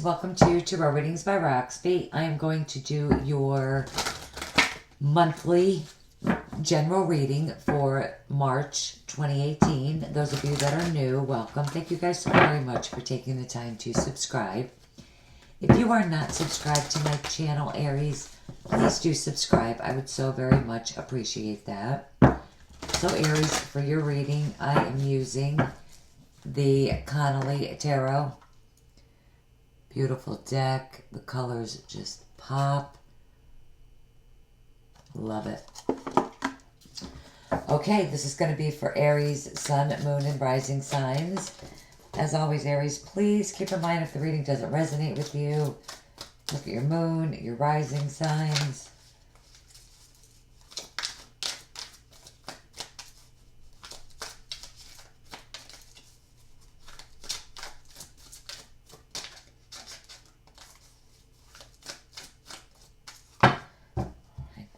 welcome to Tarot Readings by Roxby. I am going to do your monthly general reading for March 2018. Those of you that are new, welcome. Thank you guys so very much for taking the time to subscribe. If you are not subscribed to my channel, Aries, please do subscribe. I would so very much appreciate that. So Aries, for your reading, I am using the Connolly Tarot. Beautiful deck. The colors just pop. Love it. Okay, this is going to be for Aries, Sun, Moon, and Rising signs. As always, Aries, please keep in mind if the reading doesn't resonate with you, look at your Moon, your Rising signs.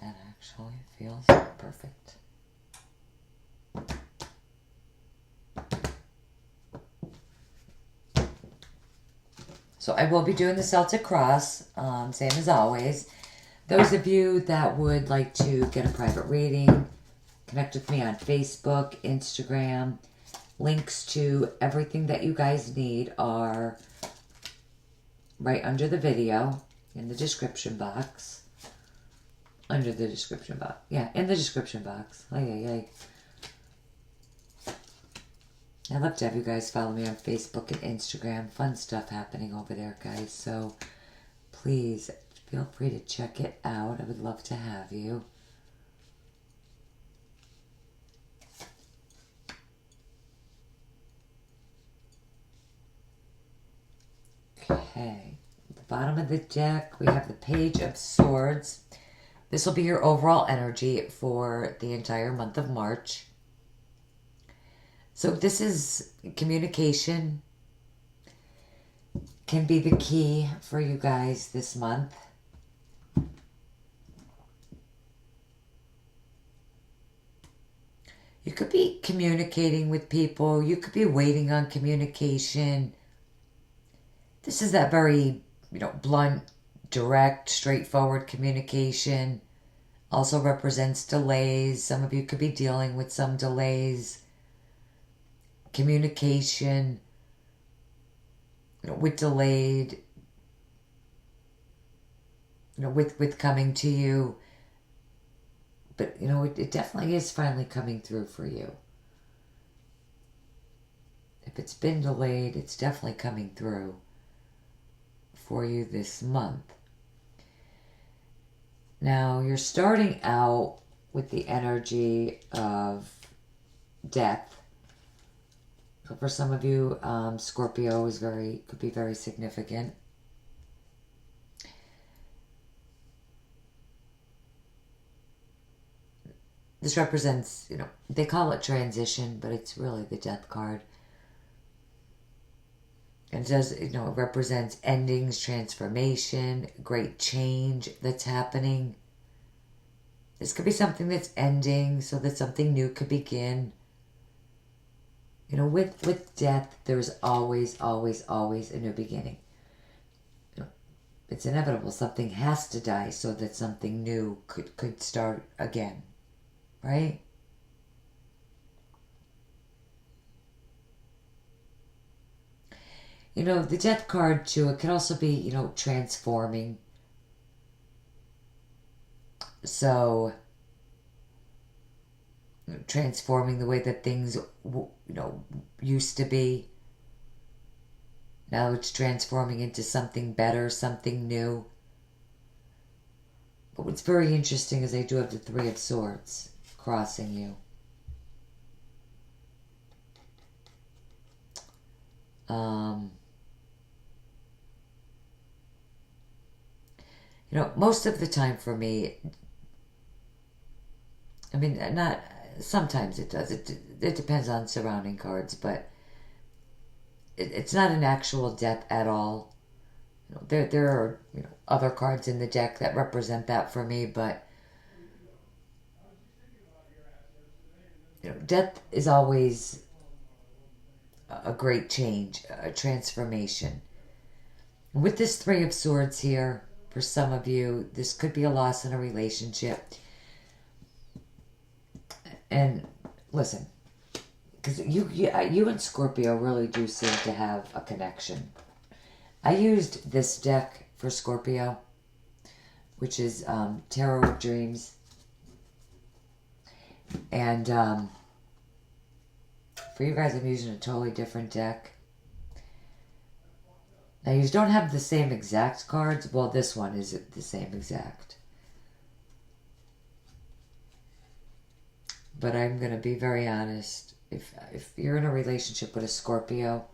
That actually feels perfect. So I will be doing the Celtic Cross, same as always. Those of you that would like to get a private reading, connect with me on Facebook, Instagram. Links to everything that you guys need are right under the video in the description box. Under the description box. Yeah, in the description box. Ay. I'd love to have you guys follow me on Facebook and Instagram. Fun stuff happening over there, guys. So please feel free to check it out. I would love to have you. Okay. At the bottom of the deck, we have the Page of Swords. This will be your overall energy for the entire month of March. So this is communication can be the key for you guys this month. You could be communicating with people. You could be waiting on communication. This is that very, blunt, direct, straightforward communication. Also represents delays. Some of you could be dealing with some delays. Communication with delayed, with coming to you. But, it definitely is finally coming through for you. If it's been delayed, it's definitely coming through for you this month. Now, you're starting out with the energy of death. So for some of you, Scorpio could be very significant. This represents, they call it transition, but it's really the death card. It does, it represents endings, transformation, great change that's happening. This could be something that's ending so that something new could begin. With death, there's always, always, always a new beginning. It's inevitable. Something has to die so that something new could start again. Right? The death card, too, it could also be, transforming. So, transforming the way that things, used to be. Now it's transforming into something better, something new. But what's very interesting is I do have the Three of Swords crossing you. Most of the time for me, not sometimes it does. It depends on surrounding cards, but it's not an actual death at all. There are other cards in the deck that represent that for me, but death is always a great change, a transformation. With this Three of Swords here, for some of you, this could be a loss in a relationship. And listen, because you and Scorpio really do seem to have a connection. I used this deck for Scorpio, which is Tarot of Dreams. And for you guys, I'm using a totally different deck. Now, you don't have the same exact cards. Well, this one is the same exact. But I'm going to be very honest. If you're in a relationship with a Scorpio,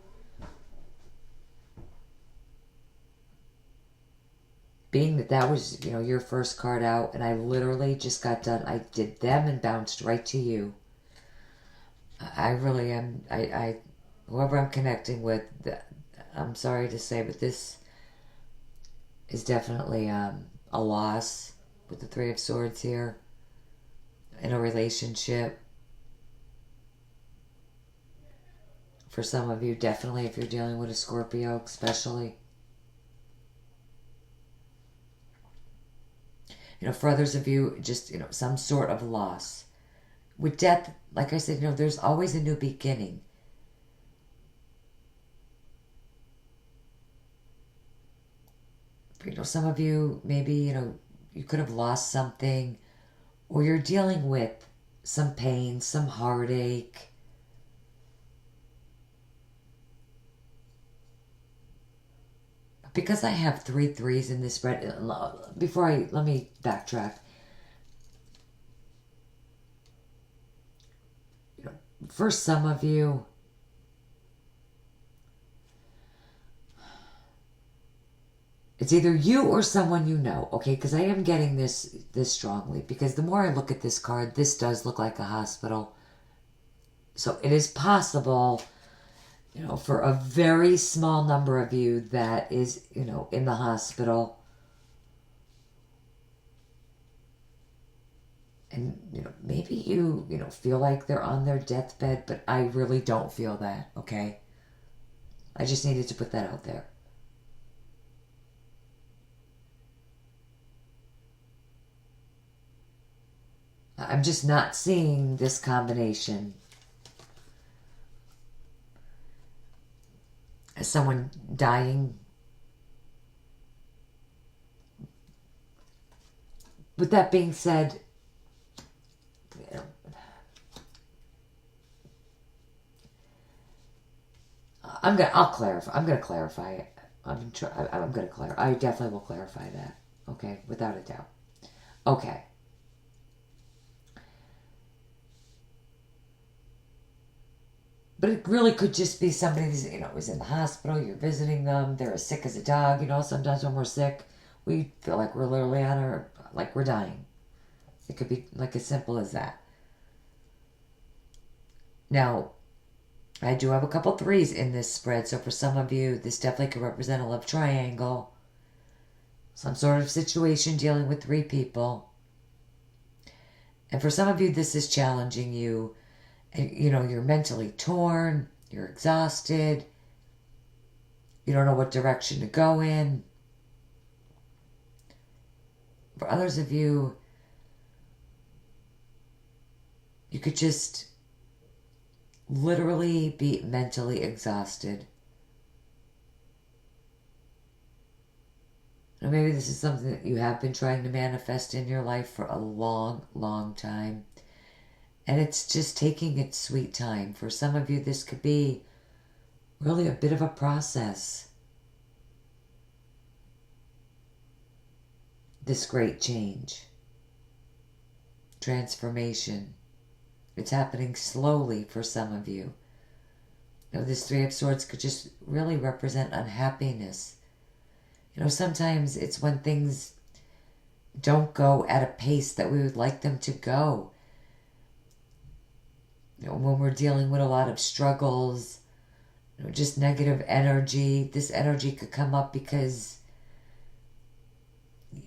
being that was, your first card out, and I literally just got done. I did them and bounced right to you. I really am. Whoever I'm connecting with, I'm sorry to say, but this is definitely a loss with the Three of Swords here in a relationship. For some of you, definitely if you're dealing with a Scorpio, especially. For others of you, just, some sort of loss. With death, like I said, there's always a new beginning. Some of you, maybe, you could have lost something, or you're dealing with some pain, some heartache. Because I have 3 threes in this spread, let me backtrack. For some of you, it's either you or someone you know, okay? Because I am getting this strongly. Because the more I look at this card, this does look like a hospital. So it is possible, for a very small number of you that is, in the hospital. And, maybe you, feel like they're on their deathbed, but I really don't feel that, okay? I just needed to put that out there. I'm just not seeing this combination as someone dying. With that being said, I'll clarify. I'm gonna clarify it. I'm gonna clarify. I definitely will clarify that. Okay, without a doubt. Okay. But it really could just be somebody who's, is in the hospital, you're visiting them, they're as sick as a dog. Sometimes when we're sick, we feel like we're literally like we're dying. It could be like as simple as that. Now, I do have a couple threes in this spread, so for some of you, this definitely could represent a love triangle. Some sort of situation dealing with 3 people. And for some of you, this is challenging you. And, you're mentally torn, you're exhausted, you don't know what direction to go in. For others of you, you could just literally be mentally exhausted. Or maybe this is something that you have been trying to manifest in your life for a long, long time. And it's just taking its sweet time. For some of you, this could be really a bit of a process. This great change. Transformation. It's happening slowly for some of you. This Three of Swords could just really represent unhappiness. Sometimes it's when things don't go at a pace that we would like them to go. When we're dealing with a lot of struggles, just negative energy, this energy could come up because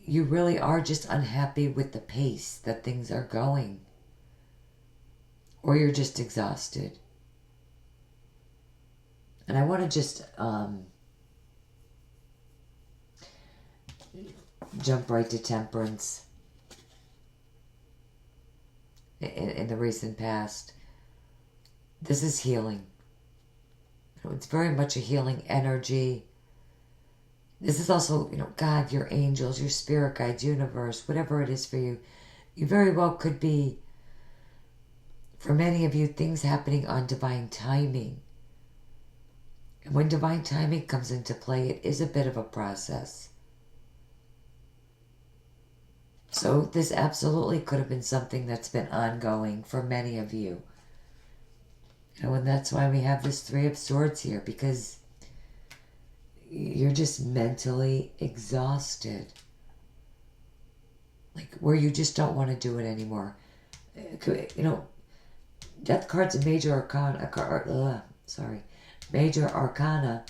you really are just unhappy with the pace that things are going. Or you're just exhausted. And I want to just jump right to Temperance in the recent past. This is healing. It's very much a healing energy. This is also, God, your angels, your spirit guides, universe, whatever it is for you. You very well could be, for many of you, things happening on divine timing. And when divine timing comes into play, it is a bit of a process. So this absolutely could have been something that's been ongoing for many of you. And that's why we have this Three of Swords here, because you're just mentally exhausted. Like, where you just don't want to do it anymore. Death card's a major arcana. Major arcana.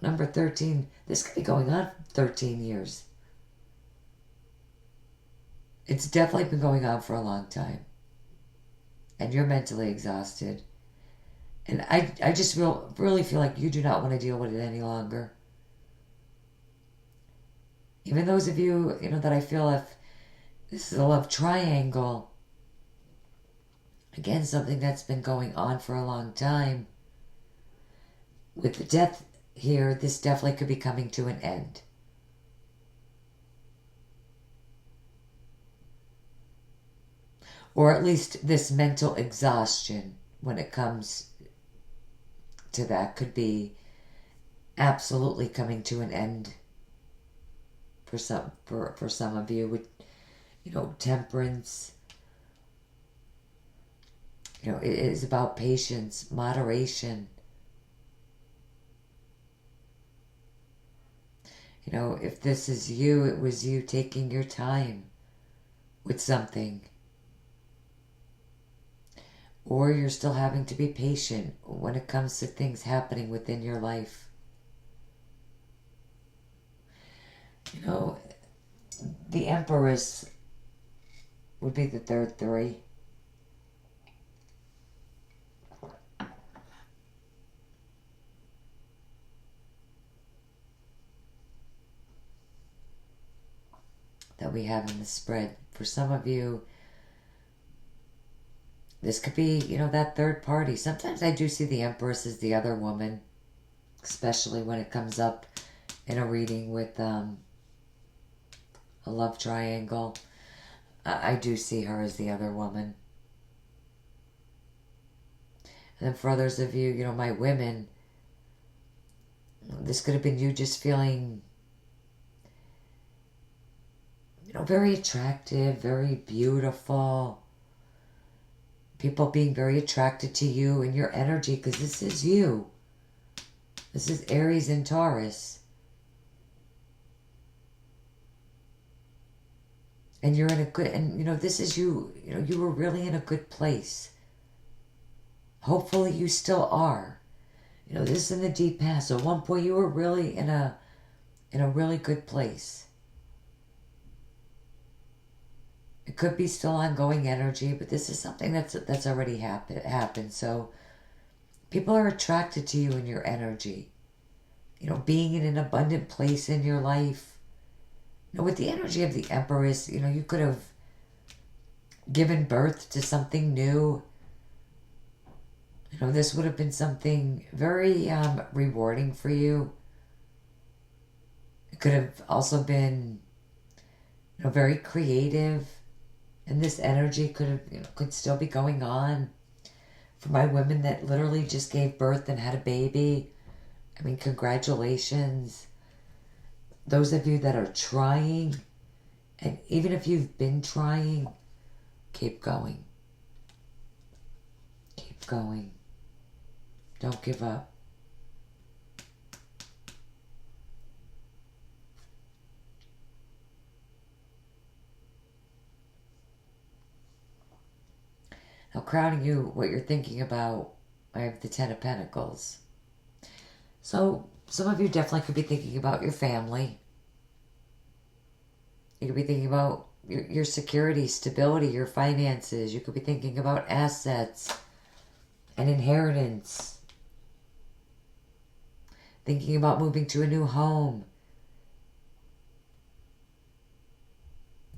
Number 13. This could be going on 13 years. It's definitely been going on for a long time. And you're mentally exhausted. And I just really feel like you do not want to deal with it any longer. Even those of you, that I feel if this is a love triangle, again, something that's been going on for a long time. With the death here, this definitely could be coming to an end. Or at least this mental exhaustion, when it comes to that, could be absolutely coming to an end for some of you with, Temperance. It is about patience, moderation. If this is you, it was you taking your time with something. Or you're still having to be patient when it comes to things happening within your life. The Empress would be the third three. That we have in the spread. For some of you, this could be, that third party. Sometimes I do see the Empress as the other woman, especially when it comes up in a reading with a love triangle. I do see her as the other woman. And then for others of you, my women, this could have been you just feeling, very attractive, very beautiful. People being very attracted to you and your energy, because this is you. This is Aries and Taurus. And you're in a good, and this is you, you were really in a good place. Hopefully you still are. This is in the deep past. So at one point you were really in a really good place. It could be still ongoing energy, but this is something that's already happened. So people are attracted to you and your energy. Being in an abundant place in your life. With the energy of the Empress, you could have given birth to something new. This would have been something very rewarding for you. It could have also been, very creative. And this energy could still be going on. For my women that literally just gave birth and had a baby, congratulations. Those of you that are trying, and even if you've been trying, keep going. Keep going. Don't give up. Now, crowning you, what you're thinking about, I have the Ten of Pentacles. So, some of you definitely could be thinking about your family. You could be thinking about your security, stability, your finances. You could be thinking about assets and inheritance. Thinking about moving to a new home.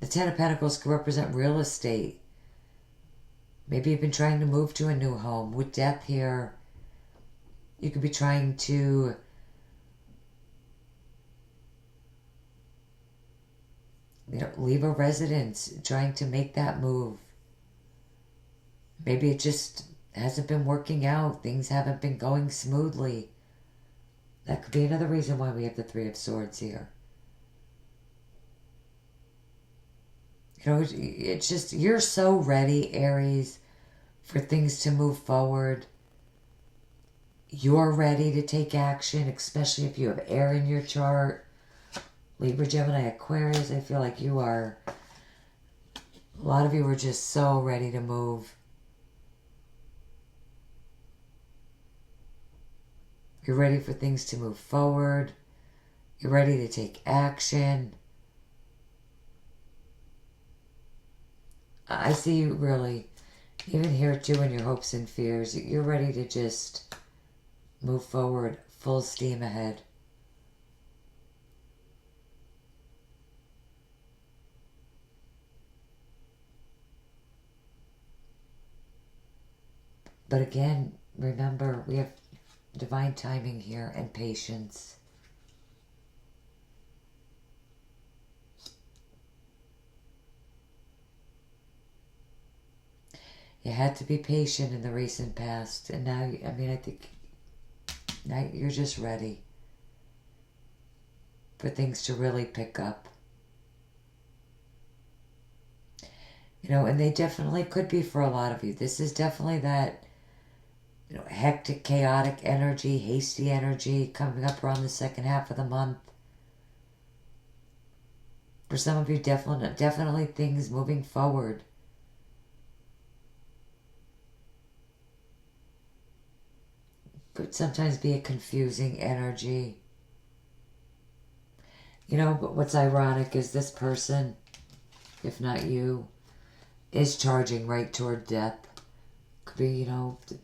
The Ten of Pentacles could represent real estate. Maybe you've been trying to move to a new home. With Death here, you could be trying to leave a residence, trying to make that move. Maybe it just hasn't been working out. Things haven't been going smoothly. That could be another reason why we have the Three of Swords here. It's just, you're so ready, Aries, for things to move forward. You're ready to take action, especially if you have air in your chart. Libra, Gemini, Aquarius, I feel like you are, a lot of you are just so ready to move. You're ready for things to move forward. You're ready to take action. I see you really, even here too, in your hopes and fears, you're ready to just move forward, full steam ahead. But again, remember, we have divine timing here and patience. You had to be patient in the recent past, and now, I mean, I think now you're just ready for things to really pick up. And they definitely could be for a lot of you. This is definitely that, hectic, chaotic energy, hasty energy coming up around the second half of the month. For some of you, definitely things moving forward. Could sometimes be a confusing energy. But what's ironic is this person, if not you, is charging right toward death. Could be,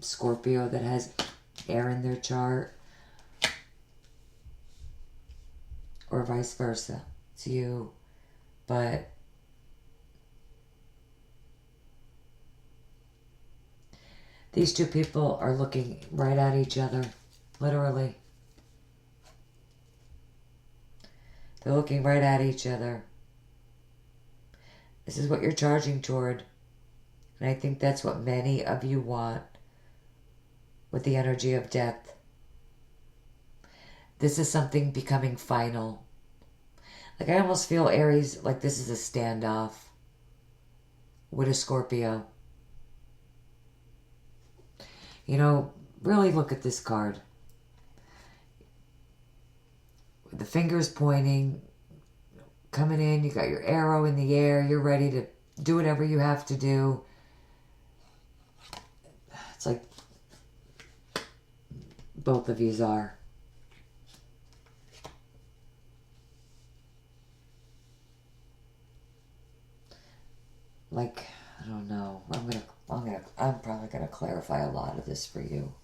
Scorpio that has air in their chart. Or vice versa. It's you. But these two people are looking right at each other. Literally. They're looking right at each other. This is what you're charging toward. And I think that's what many of you want with the energy of death. This is something becoming final. Like, I almost feel, Aries, like this is a standoff with a Scorpio. Really look at this card. With the fingers pointing, coming in, you got your arrow in the air, you're ready to do whatever you have to do. It's like both of yous are. Like, I don't know. I'm probably gonna clarify a lot of this for you.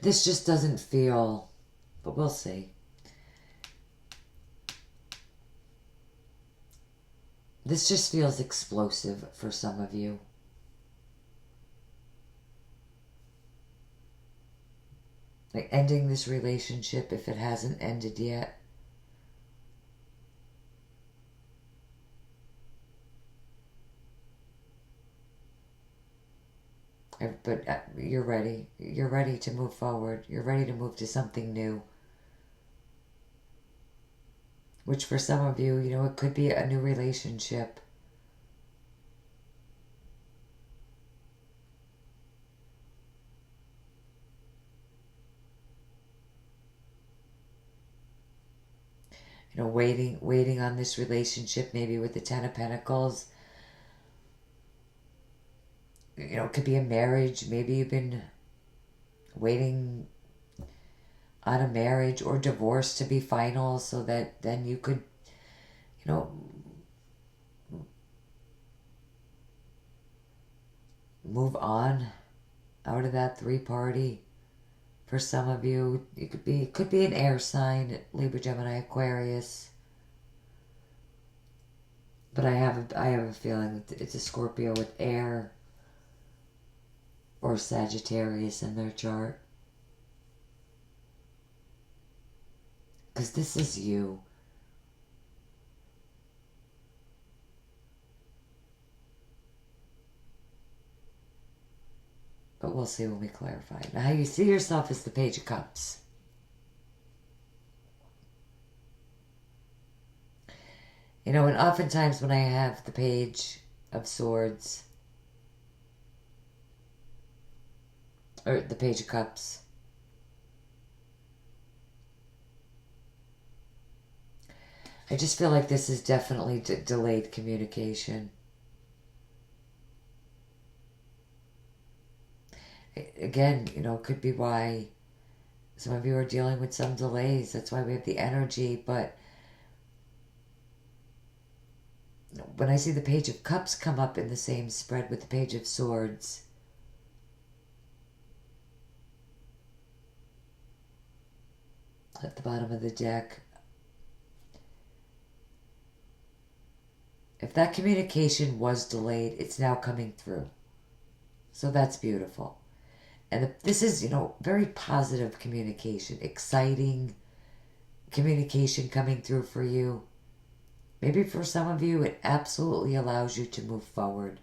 This just doesn't feel, but we'll see. This just feels explosive for some of you. Like ending this relationship if it hasn't ended yet. But you're ready. You're ready to move forward. You're ready to move to something new. Which for some of you, it could be a new relationship. Waiting on this relationship, maybe with the Ten of Pentacles. It could be a marriage. Maybe you've been waiting on a marriage or divorce to be final so that then you could, move on out of that three-party For some of you, it could be an air sign, Libra, Gemini, Aquarius. But I have a feeling that it's a Scorpio with air or Sagittarius in their chart. Because this is you. But we'll see when we clarify. Now, how you see yourself is the Page of Cups. You know, and oftentimes when I have the Page of Swords, or the Page of Cups, I just feel like this is definitely delayed communication. Again, you know, it could be why some of you are dealing with some delays. That's why we have the energy. But when I see the Page of Cups come up in the same spread with the Page of Swords, at the bottom of the deck, if that communication was delayed, it's now coming through. So that's beautiful. And this is, you know, very positive communication, exciting communication coming through for you. Maybe for some of you, it absolutely allows you to move forward.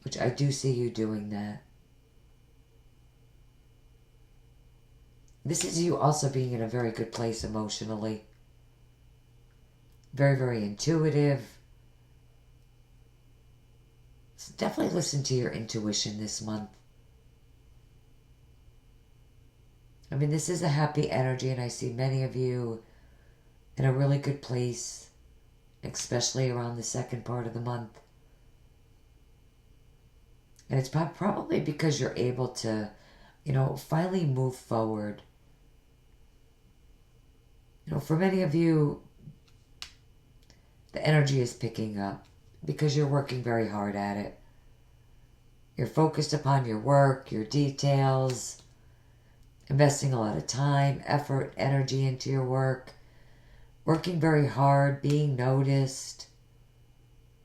Which I do see you doing that. This is you also being in a very good place emotionally. Very, very intuitive. So definitely listen to your intuition this month. I mean, this is a happy energy, and I see many of you in a really good place, especially around the second part of the month. And it's probably because you're able to, you know, finally move forward. You know, for many of you, the energy is picking up because you're working very hard at it. You're focused upon your work, your details, investing a lot of time, effort, energy into your work, working very hard, being noticed.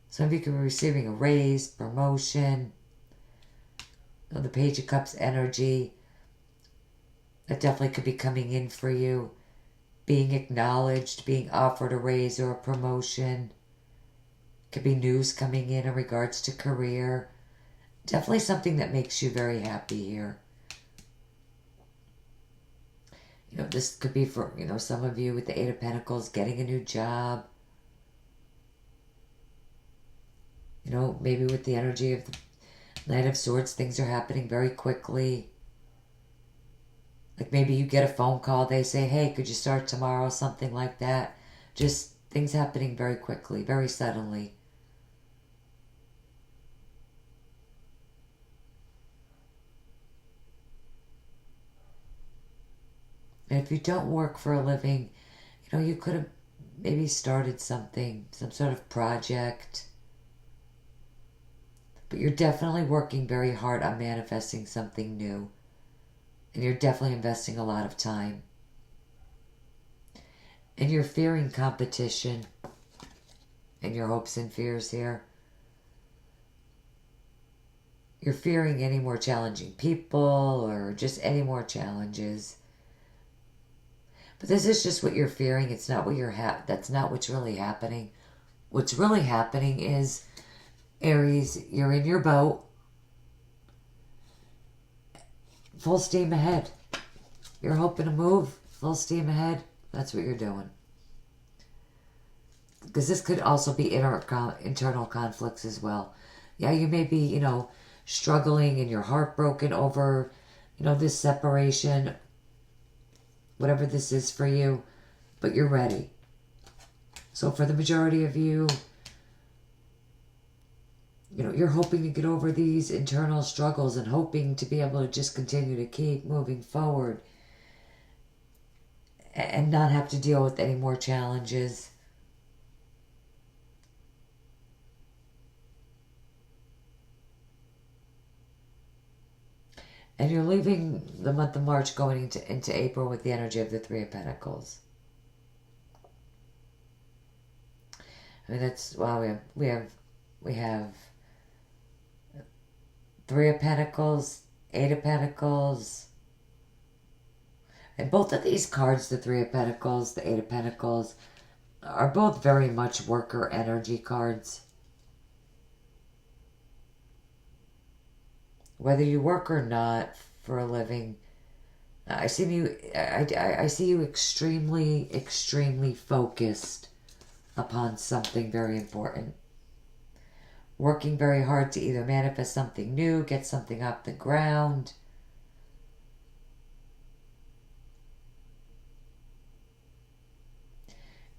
Some of you could be receiving a raise, promotion. You know, the Page of Cups energy, that definitely could be coming in for you. Being acknowledged, being offered a raise or a promotion. Could be news coming in regards to career. Definitely something that makes you very happy here. You know, this could be for, you know, some of you with the Eight of Pentacles, getting a new job. You know, maybe with the energy of the Knight of Swords, things are happening very quickly. Like maybe you get a phone call, they say, hey, could you start tomorrow? Something like that. Just things happening very quickly, very suddenly. And if you don't work for a living, you know, you could have maybe started something, some sort of project. But you're definitely working very hard on manifesting something new. And you're definitely investing a lot of time. And you're fearing competition and your hopes and fears here. You're fearing any more challenging people or just any more challenges. But this is just what you're fearing. It's not what that's not what's really happening. What's really happening is, Aries, you're in your boat. Full steam ahead. You're hoping to move. Full steam ahead. That's what you're doing. Because this could also be internal conflicts as well. Yeah, you may be, you know, struggling and you're heartbroken over, you know, this separation. Whatever this is for you. But you're ready. So for the majority of you, you know, you're hoping to get over these internal struggles and hoping to be able to just continue to keep moving forward and not have to deal with any more challenges. And you're leaving the month of March going into April with the energy of the Three of Pentacles. I mean, that's, wow, we have Three of Pentacles, Eight of Pentacles. And both of these cards, the Three of Pentacles, the Eight of Pentacles, are both very much worker energy cards. Whether you work or not for a living, I see you extremely, extremely focused upon something very important. Working very hard to either manifest something new, get something off the ground.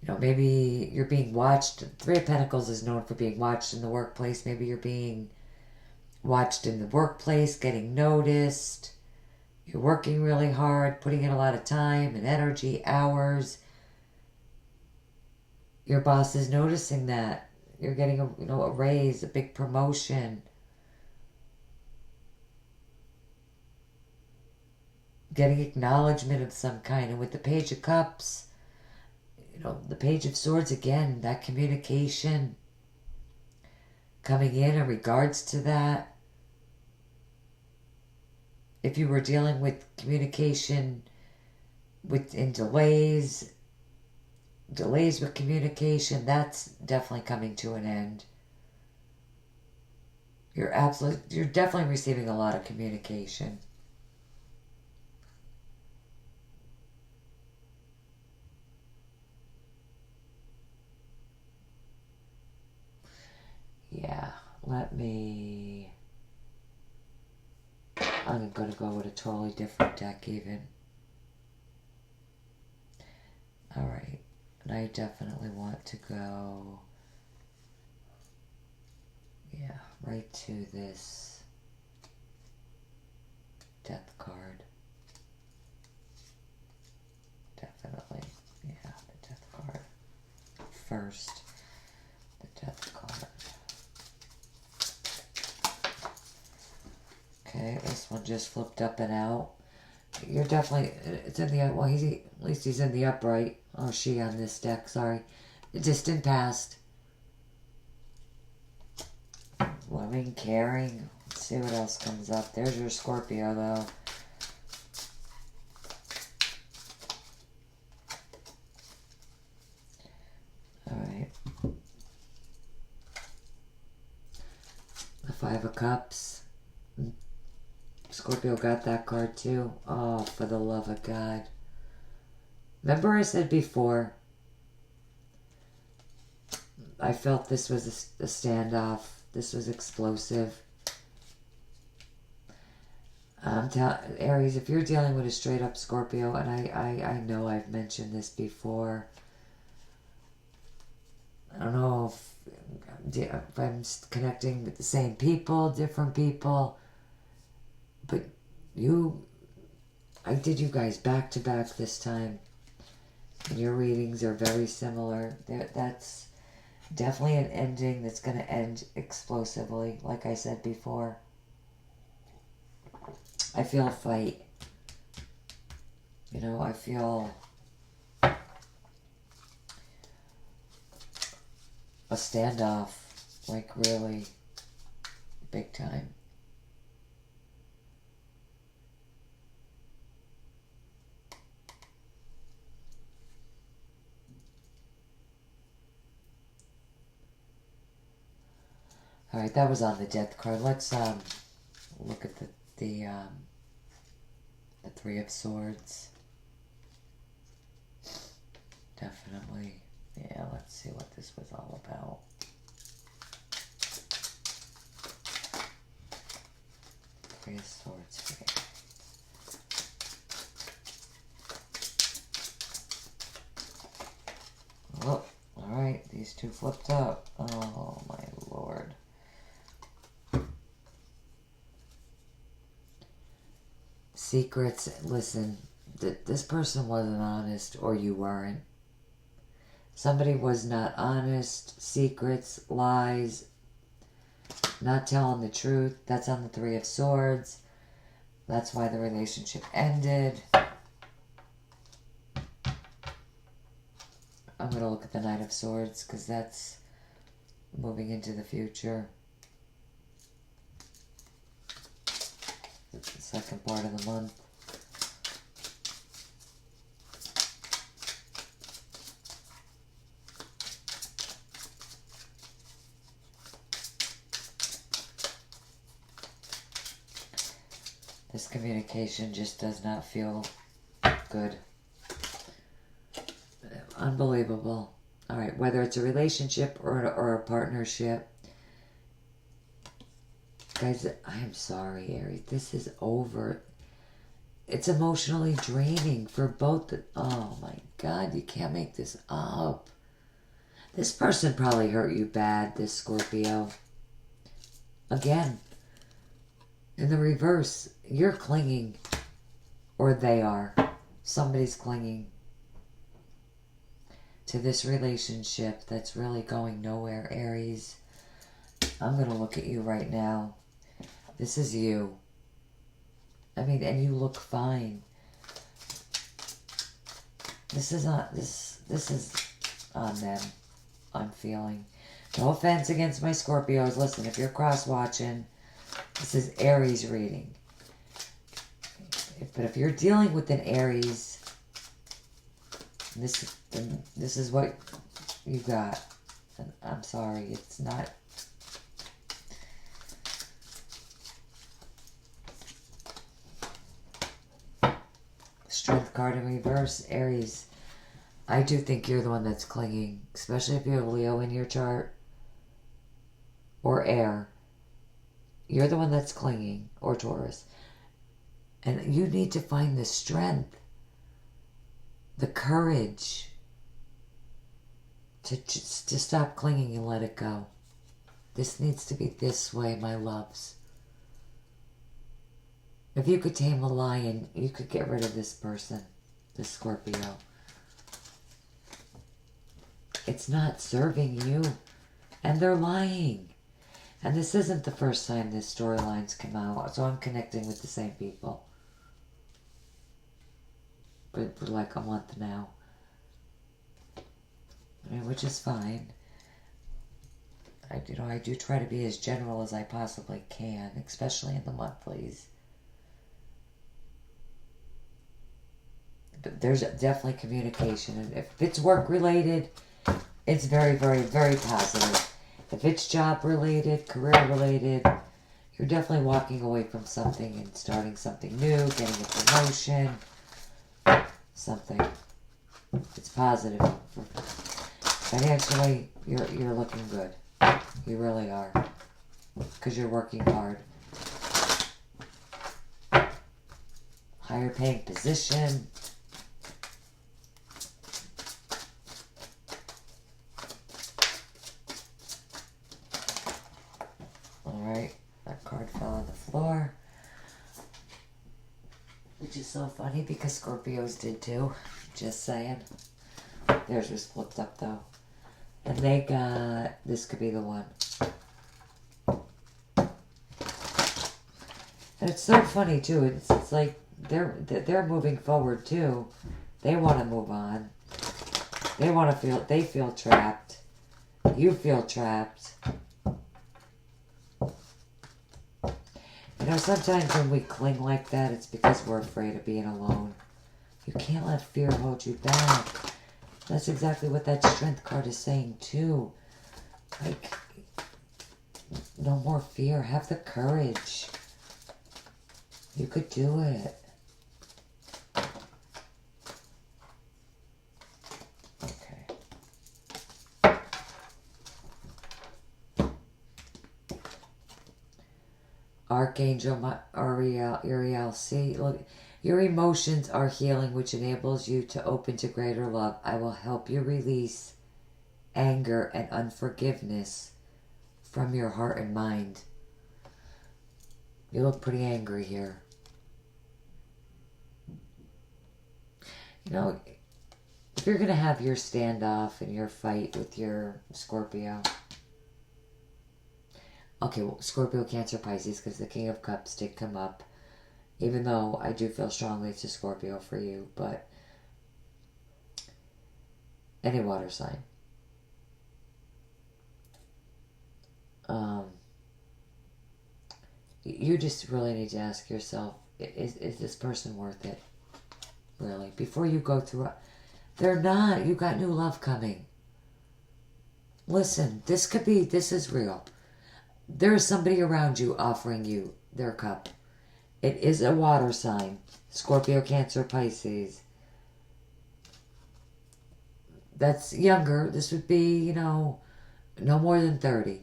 You know, maybe you're being watched. Three of Pentacles is known for being watched in the workplace. Maybe you're being watched in the workplace, getting noticed. You're working really hard, putting in a lot of time and energy, hours. Your boss is noticing that. You're getting a raise, a big promotion. Getting acknowledgement of some kind. And with the Page of Cups, the Page of Swords again, that communication coming in regards to that. If you were dealing with communication in delays with communication, that's definitely coming to an end. You're definitely receiving a lot of communication. Yeah, I'm going to go with a totally different deck even. Alright, and I definitely want to go, right to this Death card. Definitely, the Death card. First, the Death card. Okay, this one just flipped up and out. You're definitely, it's in the, at least he's in the upright. Oh, she on this deck, sorry. Distant past. Loving, caring. Let's see what else comes up. There's your Scorpio, though. Alright. The Five of Cups. Scorpio got that card too. Oh, for the love of God. Remember I said before, I felt this was a standoff. This was explosive. Aries, if you're dealing with a straight up Scorpio, and I know I've mentioned this before, I don't know if I'm connecting with the same people, different people, but I did you guys back to back this time, and your readings are very similar. That's definitely an ending that's going to end explosively, like I said before. I feel a fight. I feel a standoff, like really big time. All right, that was on the Death card. Let's look at the Three of Swords. Definitely. Yeah, let's see what this was all about. Three of Swords here. Oh, alright, these two flipped up. Oh my lord. Secrets, listen, this person wasn't honest, or you weren't. Somebody was not honest. Secrets, lies, not telling the truth. That's on the Three of Swords. That's why the relationship ended. I'm going to look at the Knight of Swords because that's moving into the future. The second part of the month. This communication just does not feel good. Unbelievable. All right, whether it's a relationship or a partnership. Guys, I am sorry, Aries. This is over. It's emotionally draining for both. Oh my God, you can't make this up. This person probably hurt you bad, this Scorpio. Again, in the reverse, you're clinging. Or they are. Somebody's clinging to this relationship that's really going nowhere, Aries. I'm going to look at you right now. This is you. I mean, and you look fine. This is on them, I'm feeling. No offense against my Scorpios. Listen, if you're cross-watching, this is Aries reading. But if you're dealing with an Aries, this is what you got. And I'm sorry, it's not. Strength card in reverse, Aries. I do think you're the one that's clinging, especially if you have Leo in your chart or air. You're the one that's clinging, or Taurus. And you need to find the strength, the courage to stop clinging and let it go. This needs to be this way, my loves. If you could tame a lion, you could get rid of this person, this Scorpio. It's not serving you. And they're lying. And this isn't the first time this storyline's come out, so I'm connecting with the same people. But for like a month now. I mean, which is fine. I do try to be as general as I possibly can, especially in the monthlies. But there's definitely communication. And if it's work-related, it's very, very, very positive. If it's job-related, career-related, you're definitely walking away from something and starting something new, getting a promotion, something. It's positive. Financially, you're looking good. You really are. Because you're working hard. Higher paying position. Alright, that card fell on the floor. Which is so funny because Scorpios did too. Just saying. Theirs was flipped up though. And they got, this could be the one. And it's so funny too. It's like they're moving forward too. They want to move on. They feel trapped. You feel trapped. You know, sometimes when we cling like that, it's because we're afraid of being alone. You can't let fear hold you back. That's exactly what that strength card is saying too. Like, no more fear. Have the courage. You could do it. Okay. Archangel Ariel, see, look, your emotions are healing, which enables you to open to greater love. I will help you release anger and unforgiveness from your heart and mind. You look pretty angry here. You know, if you're going to have your standoff and your fight with your Scorpio. Okay, well, Scorpio, Cancer, Pisces, because the King of Cups did come up. Even though I do feel strongly it's a Scorpio for you, but any water sign. You just really need to ask yourself, is this person worth it? Really? Before you go through it. They're not. You got new love coming. Listen, this is real. There's somebody around you offering you their cup. It is a water sign. Scorpio, Cancer, Pisces. That's younger. This would be, no more than 30.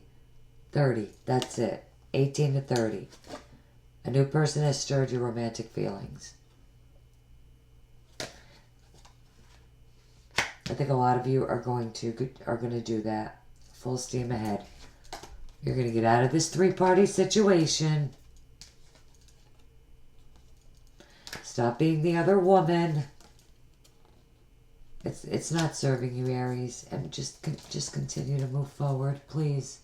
30, that's it. 18 to 30. A new person has stirred your romantic feelings. I think a lot of you are going to do that. Full steam ahead. You're going to get out of this three-party situation. Stop being the other woman. It's not serving you, Aries, and just continue to move forward, please.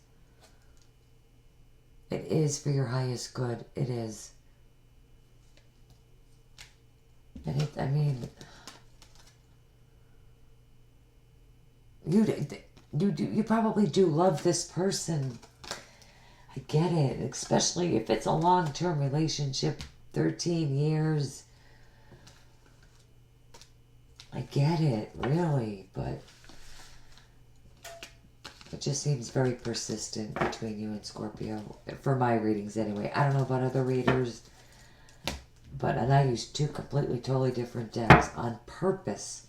It is for your highest good. It is. And I mean, you probably do love this person. I get it, especially if it's a long-term relationship, 13 years. I get it, really, but it just seems very persistent between you and Scorpio. For my readings, anyway. I don't know about other readers, and I use two completely, totally different decks on purpose.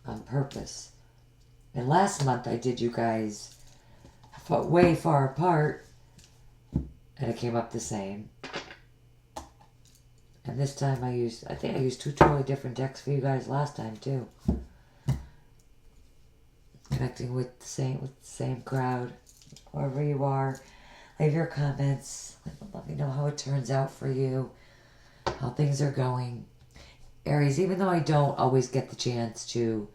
On purpose. And last month I did you guys way far apart, and it came up the same. And this time I think I used two totally different decks for you guys last time too. Connecting with the same crowd. Wherever you are, leave your comments. Let me know how it turns out for you, how things are going. Aries, even though I don't always get the chance to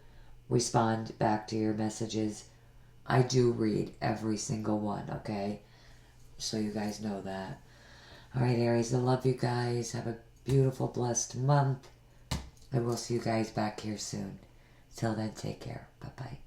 respond back to your messages, I do read every single one, okay? So you guys know that. Alright, Aries, I love you guys. Have a beautiful, blessed month. I will see you guys back here soon. Till then, take care. Bye-bye.